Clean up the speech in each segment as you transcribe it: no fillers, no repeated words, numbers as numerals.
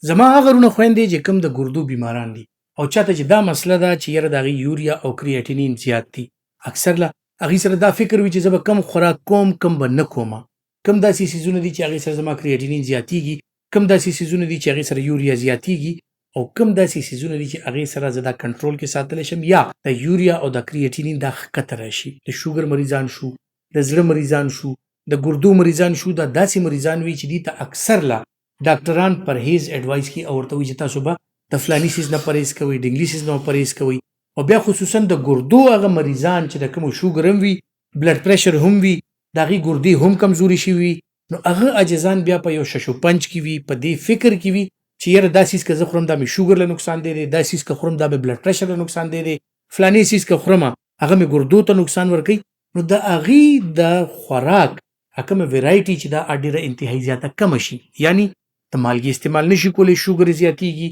زما هغه ورونه خويندې چې کوم د ګردو بیماران دي او چاته چې دا مسله ده چې یاره د هغې یوریا او کریاټینین زیات دي، اکثر له هغې سره دا فکر وي چې زه به کم خوراک کوم کم به نه کومه، کم داسې څیزونه دي چې هغې سره زما کریاټینین زیاتیږي، کم داسې څیزونه دي چې هغې سره یوریا زیاتیږي او کم داسې څیزونه دي چې هغې سره زه دا کنټرول کې ساتلی شم یا د یوریا او د کریاټینین دا ښکته راشي. د شوګر مریضان شو، د زړه مریضان شو، د ګردو مریضان شو، دا داسې مریضان وي چې دې ته اکثر له ډاکټران پرهیز اډوایس کوي او ورته وایي چې تاسو به د فلاني څیز نه پرهیز کوئ، ډنګلي څیز نه پرهیز کوئ. او بیا خصوصا د ګردو هغه مریضان چې د کومو شوګر هم وي، بلډ پریشر هم وي، د هغې ګردې هم کمزوري شوي وي، نو هغه عاجزان بیا په یو شش و پنج کې وي، په دې فکر کې وي چې یاره دا څیز که زه خورم دا مې شوګر له نقصان دی، دا څیز که خورم دا مې بلډ پریشر له نقصان دی، فلاني څیز که خورم هغه مې ګردو ته نقصان ورکوي. نو د هغې د خوراک کومه ویرایټي چې دا ډېره انتهایي زیاته کمه شي، یعنی د مالګې استعمال نشي کولی شوګر زیاتیږي،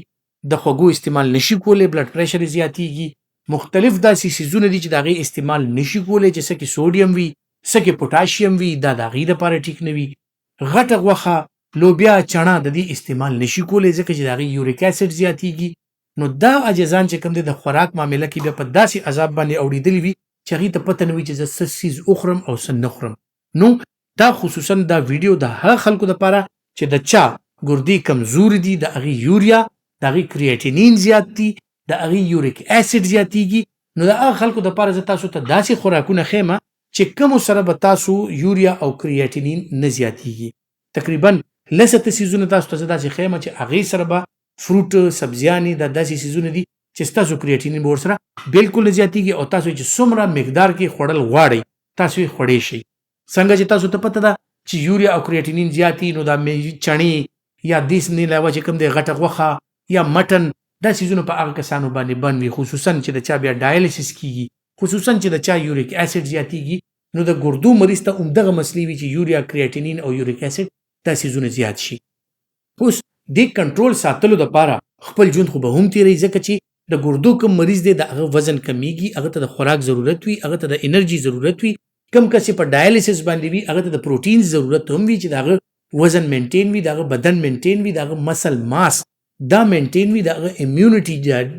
د خوږو استعمال نشي کولی بلډ پریشر زیاتیږي، مختلف داسې څیزونه دي چې د هغې استعمال نشي کولی چې څه کې سوډیم وي، څه کې پوټاشیم وي، دا د هغې دپاره ټیک نه وي. غټه غوښه، لوبیا، چڼه د دې استعمال نشي کولی ځکه چې د هغې یوریک اسید زیاتیږي. نو دا عاجزان چې کوم دی د خوراک معامله کې بیا په داسې عذاب باندې اوړېدلي وي چې هغې ته پته نه وي چې زه څه څیز وخورم او څه نه خورم. نو دا خصوصا دا ویډیو د هغه خلکو دپاره چې د چا ګردې کمزوري دي، د هغې یوریا، د هغې کریاټینین زیات دي، د هغې یوریک اسید زیاتیږي، نو د هغه خلکو دپاره زه تاسو ته داسې خوراکونه ښیم چې کومو سره به تاسو یوریا او کریاټینین نه زیاتیږي. تقریبا لسه څیزونه تاسو ته زه داسې ښیم چې هغې سره به فروټ، سبزیانې، دا داسې څیزونه دي چې ستاسو کریاټینین به ورسره بلکل نه زیاتیږي او تاسو چې څومره مقدار کې خوړل غواړئ تاسو یې خوړی شئ. څنګه چې تاسو ته پته ده چې یوریا او کریاټینین زیات نو دا چڼې یا دې نه علاوه چې کوم دی غټه غوښه یا مټن، دا څیزونه په هغه کسانو باندې بند وي، خصوصا چې د چا بیا ډایلیسس کیږي، خصوصا چې د چا یوریک اسید زیاتیږي، نو د ګردو مریض ته همدغه مسلې وي چې یوریا، کریاټینین او یوریک اسید دا څیزونه زیات شي. اوس دې کنټرول ساتلو دپاره خپل ژوند خو به هم تېروي ځکه چې د ګردو کوم مریض دی د هغه وزن کمیږي، هغه ته د خوراک ضرورت وي، هغه ته د انرژي ضرورت وي. کم کس په ډایلیسس باندې وي هغه ته د پروټین ضرورت هم وي چې د هغه وزن مینټین وي، د هغه بدن مینټین وي، د هغه مسل ماس دا مینټین وي، د هغه امیونټي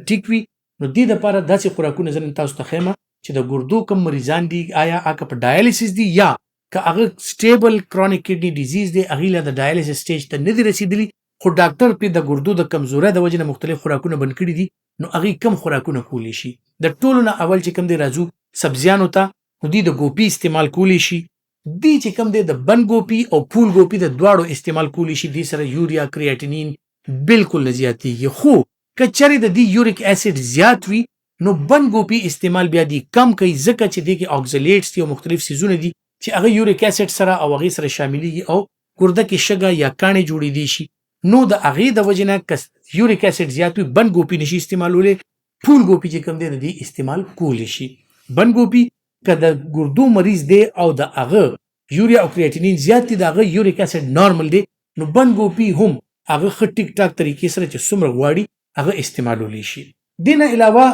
ټیک وي. نو دې دپاره داسې خوراکونه زه نن تاسو ته ښیم چې د ګردو کم مریضان دي آیا هغه په ډایلیسس دي یا که هغه سټیبل کرونیک کډني ډیزیز دی، هغې لا د ډایلیسس سټیج ته نه دي رسېدلي خو ډاکټر پرې د ګردو د کمزورۍ د وجې نه مختلف خوراکونه بند کړي دي، نو هغې کم خوراکونه کولی شي. د ټولو نه اول چې کوم دی راځو سبزیانو ته، نو دوی د ګوپي استعمال کولی شي. دی چې کوم دی د بند ګوپي او پول ګوپي د دواړو استعمال کولی شي، دې سره یوریا، کریاټینین بلکل نه زیاتیږي. خو که چېرې د دې یوریک اسید زیات وي نو بند ګوپي استعمال بیا دی کم کوي ځکه چې دې کې اکزلیټس دي او مختلف څیزونه دي چې هغه یوریک اسید سره او هغې سره شاملیږي او ګرده کې شګه یا کاڼې جوړېدی شي. نو د هغې د وجې نه که یوریک اسید زیات وي بند ګوپي نشي استعمالولی، پول ګوپي چې کوم دی د دې استعمال کولی شي. بند ګوپي که د ګردو مریض دی او د هغه یوریا او کریاټینین زیات دي، د هغه یوریک اسید نارمل دی، نو بند ګوپي هم هغه ښه ټیک ټاک طریقې سره چې څومره غواړي هغه استعمالولی شي. دې نه علاوه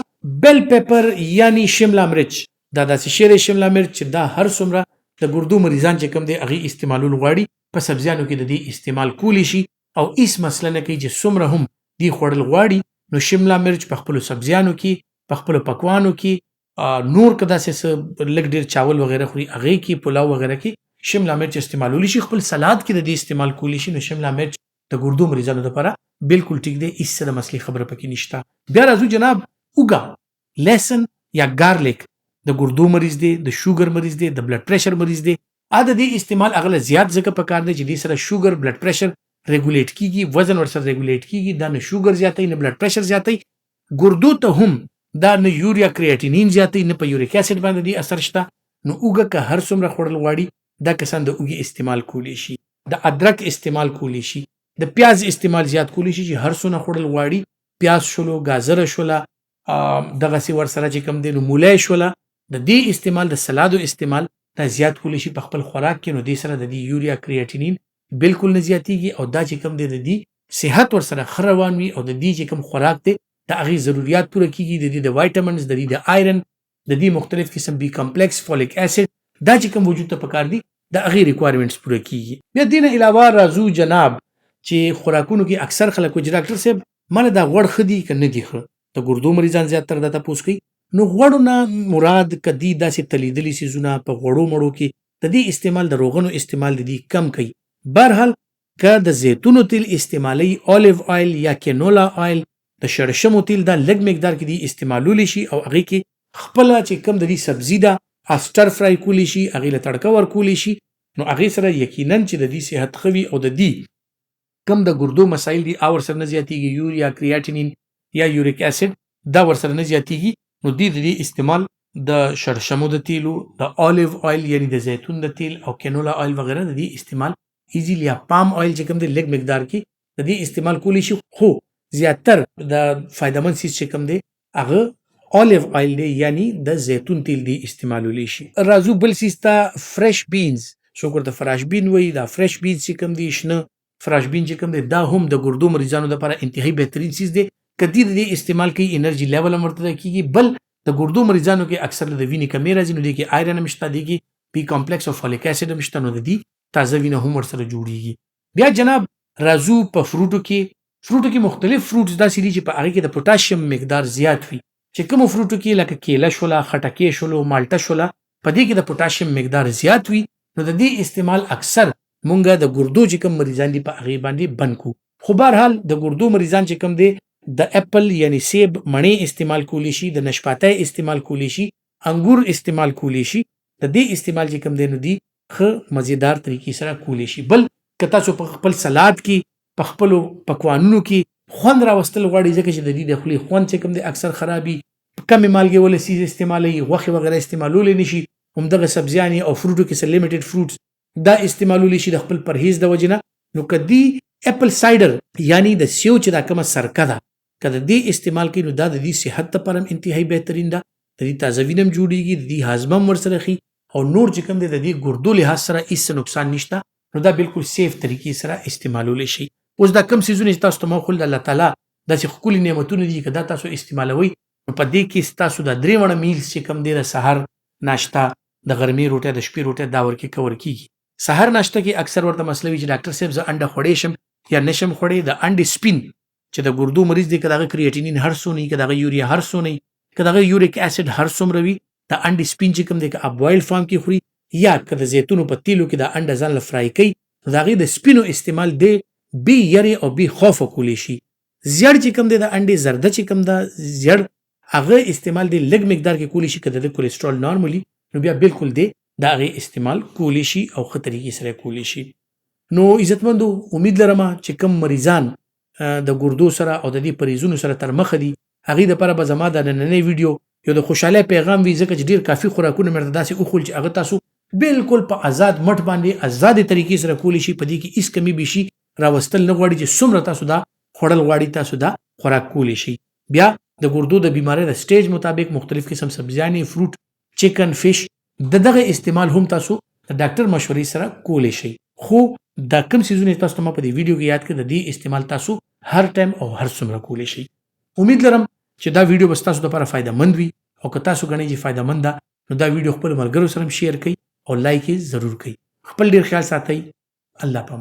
بیل پیپر یعنی شمله مرچ، دا داسې شی دی شمله مرچ چې دا هر څومره د ګردو مریضان چې کوم دی هغې استعمالول غواړي په سبزیانو کې د دې استعمال کولی شي او هیڅ مسله نه کوي چې څومره هم دې خوړل غواړي نو شمله مرچ په خپلو سبزیانو کې، په خپلو پکوانو کې، نور که داسې څه لږ ډېر چاول وغیره خوري هغې کې، پلاو وغیره کې شمله مرچ استعمالولی شي. خپل سلاد کې د دې استعمال کولی شي. نو شمله مرچ د ګردو مریضانو دپاره بلکل ټیک دی، هېڅ څه د مسلې خبره پکې نشته. بیا راځو جناب اوږه، لسن یا ګارلیک، د ګردو مریض دی، د شوګر مریض دی، د بلډ پریشر مریض دی، د دې استعمال هغه له زیات ځکه پکار دی چې دې سره شوګر، بلډ پریشر ریګولیټ کیږي، وزن ورسره ریګولیټ کیږي، دا نه شوګر زیاتوي نه بلډ پریشر زیاتوي. ګردو ته هم دا نه یوریا کریاټینین زیاتوي نه په یوریک اسید باندې دې اثر شته. نو اوږه که هر څومره خوړل غواړي دا کسان د اوږې استعمال کولی شي، د ادرک استعمال کولی شي، د پیاز استعمال زیات کولی شي چې هر څونه خوړل غواړي، پیاز شولو، ګازره شوله، دغسې ورسره چې کوم دی نو مولی شوله، د دې استعمال، د سلادو استعمال دا زیات کولی شي په خپل خوراک کې. نو دې سره د دې یوریا کریاټینین بلکل نه زیاتیږي او دا چې کوم دی د دې صحت ورسره ښه روان وي او د دې چې کوم خوراک دی د هغې ضروریات پوره کیږي، د دې د وایټامنز، د دې د آیرن، د دې مختلف قسم بي کمپلیکس، فولیک اسید، دا چې کوم وجود ته پکار دي د هغې ریکوایرمنټس پوره کیږي. بیا دې نه علاوه راځو جناب چې خوراکونو کې اکثر خلک وایي چې ډاکټر صاحب ماله دا غوړ ښه دي که نه دي ښه. د ګردو مریضان زیاتره دا تپوس کوي. نو غوړو نه مراد که دي داسې تلیدلي څیزونه په غوړو مړو کې د دې استعمال د روغنو استعمال د دې کم کوي. بهرحال که د زیتونو تیل استعمالوي اولیو آیل یا کینولا آیل د شړشمو تیل دا لږ مقدار کې دي استعمالولی شي او هغې کې خپله چې کم د دې سبزي ده افټر فرای کولی شي هغې له تړکه ورکولی شي نو هغې سره یقینا چې د دې صحت ښه وي او د دې کم د ګردو مسایل دي هغه ورسره نه زیاتېږي یوریا کریاټینین یا یوریک اسید دا ورسره نه زیاتېږي نو د دې استعمال د شړشمو د تیلو د اولیو آیل یعنی د زیتون د تیل او کینولا آیل وغیره د دې استعمال ایزیلی یا پام آیل چې کوم دی لږ مقدار کې د دې استعمال کولی شي خو زیاتر د فایدمند سیز چې کوم دی هغه اولیو آیل دی یعنی د زیتون تیل دی استعمالولی شي. راځو بل سیز ته فرش بینز څوک ورته فراش بین وایي دا فرش بینز چې کوم دی شنه فراش بین چې کوم دی دا هم د ګردو مریضانو لپاره انتهایی بهترین سیز دی که دوی د دې استعمال کوي انرژي لیول هم ورته کېږي. بل د ګردو مریضانو کې اکثر د وینې کمې راځي نو دې کې آیرن هم شته دې کې بي کمپلیکس او فولیک اسید هم شته نو د دې تازه وینه هم ورسره جوړیږي. بیا جناب راځو په فروټو کې مختلف فروټس داسې دي چې په هغې کې د پوټاشیم مقدار زیات وي چې کومو فروټو کې لکه کیله شوله خټکې شولو مالټه شوله په دې کې د پوټاشیم مقدار زیات وي نو د دې استعمال اکثر مونږ د ګردو چې کوم مریضان دي په هغې باندې بند کړو. خو بهرحال د ګردو مریضان چې کوم دی د اپل یعنی سیب مڼې استعمال کولی شي د نشپاتی استعمال کولی شي انګور استعمال کولی شي د دې استعمال چې کوم دی نو دی ښه مزیدار طریقې سره کولی شي. بل که تاسو په خپل سلاد کې په خپلو پکوانونو کې خوند راوستل غواړئ ځکه چې د دې د خولې خوند چې کوم دی اکثر خرابي کمې مالګې وله سیز استعمالوي غوښې وغیره استعمالولی نه شي همدغه سبزیانې او فروټو کې څه لیمیټډ فروټس دا استعمالولی شي د خپل پرهیز د وجې نه. نو که دې اپل سایډر یعنی د سیو چې دا کومه سرکه ده که د دې استعمال کوي نو دا د دې صحت لپاره هم انتهایی بهترین ده د دې تازه وینه هم جوړیږي د دې هاضمه هم ورسره ښي او نور چې کوم دی د دې ګردو لحاظ سره هېڅ نقصان نشته نو دا بالکل سیف طریقې سره استعمالولی شي. اوس دا کم څیزونه چې تاسو ته ما وښول د الله تعالی داسې ښکلي نعمتونه دي که دا تاسو استعمالوئ نو په دې کې ستاسو دا 3 وړه میلز چې کوم دی د سهار ناشته د غرمې روټۍ د شپې روټۍ دا ورکې کور کېږي. سهار ناشته کې اکثر ورته مسله وي چې ډاکټر صاحب زه انډه خوړی شم یا نشم خوړی د انډې سپین چې د ګردو مریض دی که د هغه کریاټینین هر څونه وي که د هغه یوریا هر څونه وي که د هغه یوریک اسید هر څومره وي د انډې سپین چې کوم دی که ابوایل فارم کې خوري یا که د زیتونو په تیلو کې د انډه ځان له فرای کوي نو د هغې د سپینو استعمال دی بې یرې او بې خوفه کولی شي. زیړ چې کوم دی د انډې زرده چې کوم ده زیړ هغه استعمال دی لږ مقدار کې کولی شي که د ده کولیسټرول نارملي نو بیا بالکل دی د هغې استعمال کولی شي او ښه طریقې سره کولی شي. نو عزتمندو امید لرمه چې کوم مریضان د ګردو سره او د دې پریزونو سره تر مخه دي هغې دپاره به زما د نننۍ ویډیو یو د خوشحالۍ پیغام وي ځکه چې ډېر کافي خوراکونه مې درته داسې وښول چې هغه تاسو بالکل په آزاد مټ باندې آزادې طریقې سره کولی شي په دې کې هېڅ کمي بیشي راوستل نه غواړي چې څومره تاسو دا خوړل غواړي تاسو دا خوراک کولی شي. بیا د ګردو د بیمارۍ د سټیج مطابق مختلف قسم سبزیانې فروټ چکن فش د دغه استعمال هم تاسو د ډاکټر مشورې سره کولی شي. خو دا کم څیزونه تاسو ته ما په دې ویډیو کې یاد کړه د دې استعمال تاسو هر ټایم او هر څومره کولی شي. امید لرم چې دا ویډیو به ستاسو لپاره فایدهمند وي او که تاسو ګڼئ چې فایدهمند ده نو دا ویډیو خپلو ملګرو سره هم شیر کړئ او لایک یې ضرور کړئ. خپل ډېر خیال ساتئ. الله پامان.